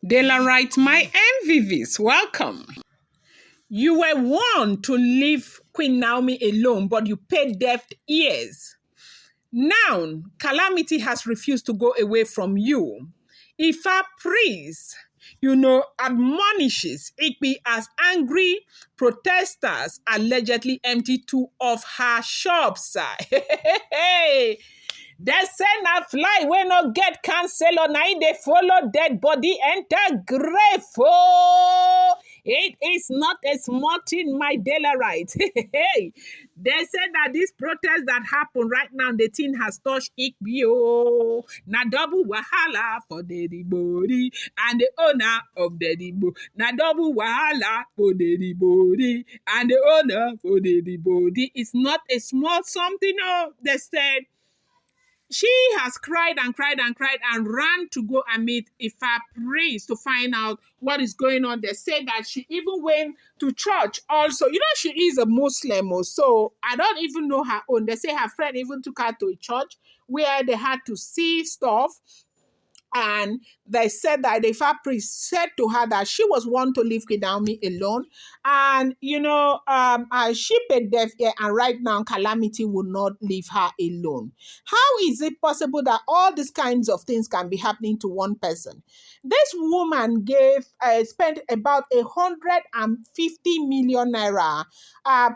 Daylight, my MVVs, welcome. You were warned to leave Queen Naomi alone, but you paid deaf ears. Now, Calamity has refused to go away from you. Ifa priest, admonishes Igbi as angry protesters allegedly empty two of her shops. Hey, they say na fly wey no get counselor na im dey follow dead body enter grave. Oh, it is not a small thing, my daily right. Hey, they said that this protest that happened right now, the thing has touched Igbi. Oh, na double wahala for the body and the owner of the body. Na double wahala for the body and the owner for the body. It's not a small something. Oh, they said. She has cried and cried and cried and ran to go and meet Ifa priest to find out what is going on. They say that she even went to church also. She is a Muslim, so I don't even know her own. They say her friend even took her to a church where they had to see stuff. And they said that the Ifa priest said to her that she was one to leave Queen Naomi alone. And, she paid deaf ear, and right now Calamity will not leave her alone. How is it possible that all these kinds of things can be happening to one person? This woman spent about 150 million naira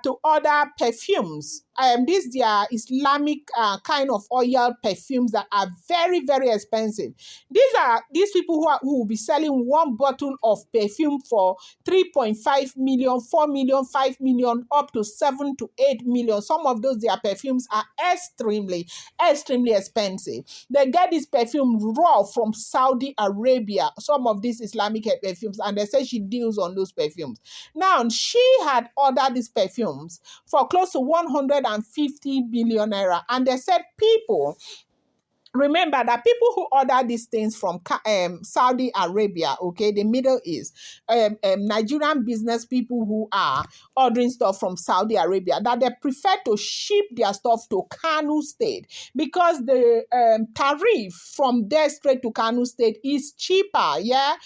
to order perfumes. These are Islamic kind of oil perfumes that are very, very expensive. These people who will be selling one bottle of perfume for 3.5 million, 4 million, 5 million, up to 7 to 8 million. Some of their perfumes are extremely, extremely expensive. They get this perfume raw from Saudi Arabia, some of these Islamic perfumes, and they say she deals on those perfumes. Now, she had ordered these perfumes for close to 150 billion naira, and they said remember that people who order these things from Saudi Arabia, okay, the Middle East, Nigerian business people who are ordering stuff from Saudi Arabia, that they prefer to ship their stuff to Kano State because the tariff from there straight to Kano State is cheaper, yeah?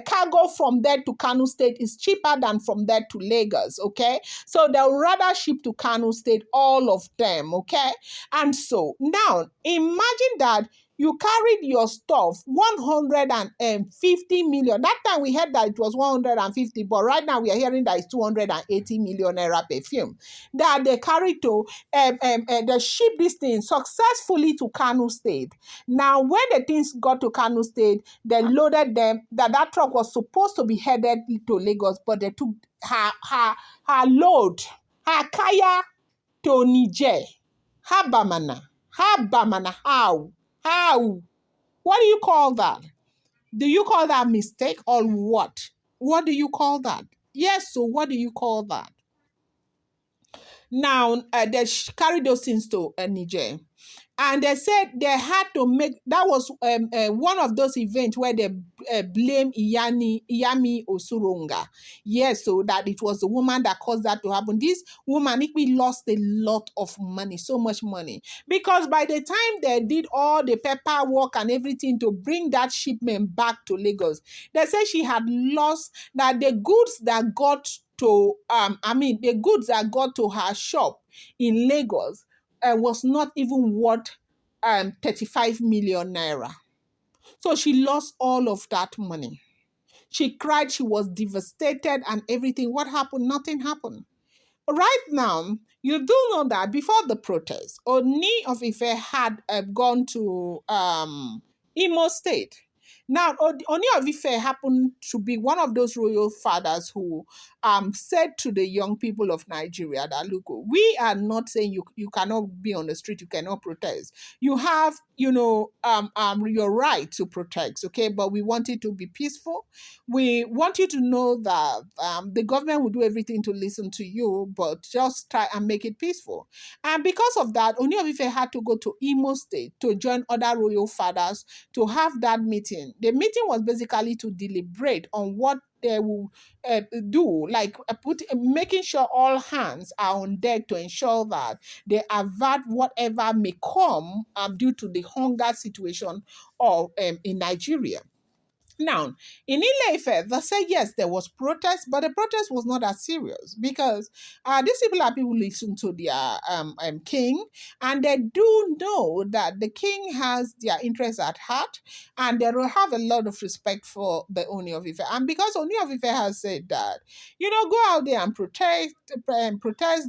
Cargo from there to Kano State is cheaper than from there to Lagos, okay? So they'll rather ship to Kano State, all of them, okay? And so now imagine that you carried your stuff 150 million. That time we heard that it was 150, but right now we are hearing that it's 280 million naira perfume that they carried to they ship this thing successfully to Kano State. Now, when the things got to Kano State, they loaded them. That truck was supposed to be headed to Lagos, but they took her load, her kaya to Niger. Habamana. How? What do you call that? Do you call that mistake or what? What do you call that? Yes, so what do you call that? Now, they carried those things to Niger. And they said they had to make, that was one of those events where they blame Iyami Osuronga. Yes, so that it was the woman that caused that to happen. This woman, we lost a lot of money, so much money. Because by the time they did all the paperwork and everything to bring that shipment back to Lagos, they said she had lost that the goods that got to, the goods that got to her shop in Lagos was not even worth 35 million naira. So she lost all of that money. She cried, she was devastated and everything. What happened? Nothing happened. Right now, you do know that before the protest, Ooni of Ife had gone to Imo State. Now, Ooni of Ife happened to be one of those royal fathers who said to the young people of Nigeria that, look, we are not saying you cannot be on the street, you cannot protest. You have, your right to protest, okay? But we want it to be peaceful. We want you to know that the government will do everything to listen to you, but just try and make it peaceful. And because of that, Ooni of Ife had to go to Imo State to join other royal fathers to have that meeting. The meeting was basically to deliberate on what they will do, like making sure all hands are on deck to ensure that they avert whatever may come due to the hunger situation in Nigeria. Now, in Ile-Ife, they say yes, there was protest, but the protest was not as serious because these people are people listen to their king, and they do know that the king has their interests at heart, and they will have a lot of respect for the Ooni of Ife. And because Ooni of Ife has said that, go out there and protest,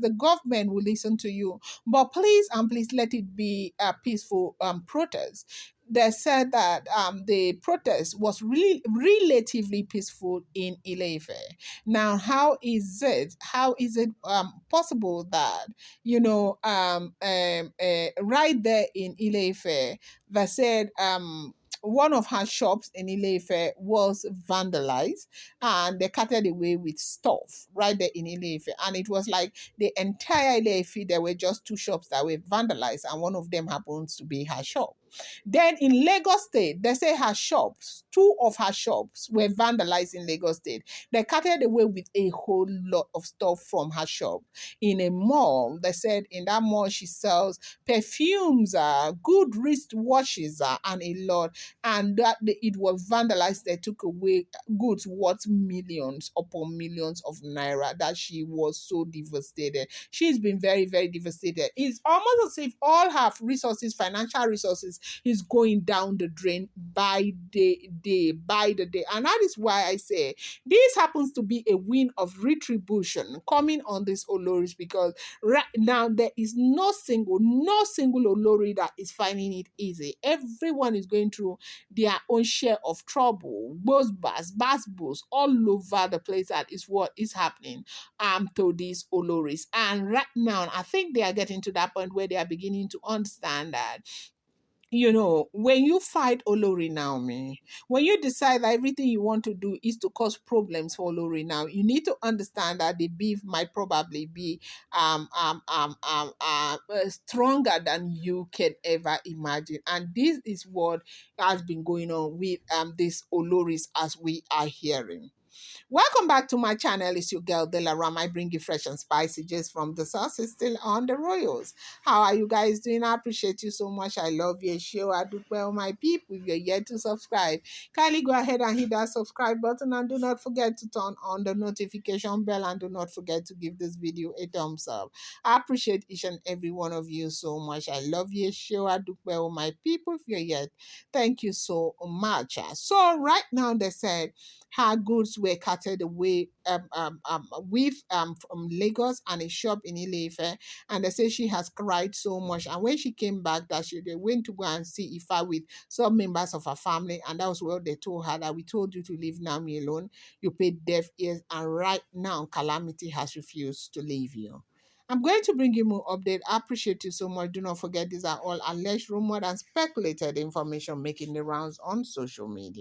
the government will listen to you, but please and please let it be a peaceful protest. They said that the protest was really relatively peaceful in Ileife. Now, how is it possible that right there in Ileife, they said one of her shops in Ileife was vandalized and they carted away with stuff right there in Ileife, and it was like the entire Ileife, there were just two shops that were vandalized, and one of them happens to be her shop. Then in Lagos State, they say her shops, two of her shops were vandalized in Lagos State. They carted away with a whole lot of stuff from her shop. In a mall, they said in that mall she sells perfumes, good wristwatches, and a lot. And that it was vandalized. They took away goods worth millions upon millions of naira. That she was so devastated. She's been very, very devastated. It's almost as if all her resources, financial resources, is going down the drain by the day. And that is why I say this happens to be a win of retribution coming on these Oloris, because right now there is no single Olori that is finding it easy. Everyone is going through their own share of trouble, basbos all over the place. That is what is happening to these Oloris. And right now, I think they are getting to that point where they are beginning to understand that when you fight Olori Naomi, when you decide that everything you want to do is to cause problems for Olori now, you need to understand that the beef might probably be stronger than you can ever imagine. And this is what has been going on with these Oloris, as we are hearing. Welcome back to my channel. It's your girl Delaram. I bring you fresh and spicy just from the sauce. It's still on the royals. How are you guys doing? I appreciate you so much. I love you. Show I do well, my people. If you're yet to subscribe, kindly go ahead and hit that subscribe button, and do not forget to turn on the notification bell, and do not forget to give this video a thumbs up. I appreciate each and every one of you so much. I love you. Show I do well, my people. If you're yet, thank you so much. So right now they said her goods were carted away from Lagos and a shop in Ile-Ife, and they say she has cried so much. And when she came back, that they went to go and see Ifa with some members of her family, and that was what they told her, that we told you to leave Naomi alone. You paid deaf ears, and right now Calamity has refused to leave you. I'm going to bring you more update. I appreciate you so much. Do not forget, these are all alleged, rumored, and speculated information making the rounds on social media.